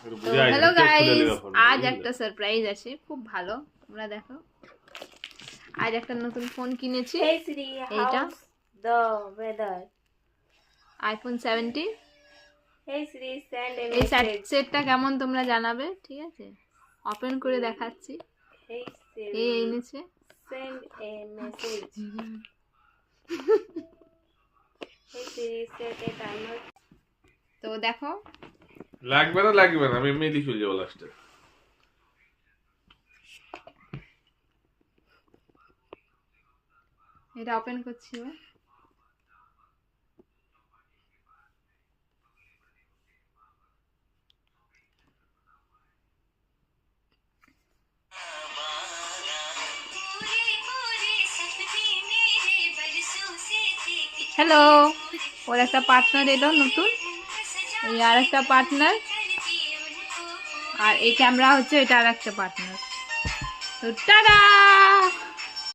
তো hello guys, আজ একটা সারপ্রাইজ আছে, খুব ভালো, তোমরা দেখো। আজ একটা নতুন ফোন কিনেছি। Hey Siri, এইটা how's the weather? IPhone 17। Hey Siri, send a এই message. সেটটা কেমন তোমরা জানাবে, ঠিক আছে? ওপেন করে দেখাচ্ছি। Hey এই Siri, এনেছে। send a message. Hey Siri, set a timer. তো দেখো, লাগবে না আমি এমনি লিখে যাবো লাস্টে। এটা ওপেন করছি এবার। হ্যালো, ওর একটা পার্টনার এলো নতুন, এই আর একটা পার্টনার, আর এই ক্যামেরা হচ্ছে এটা আর একটা পার্টনার। তো টাটা।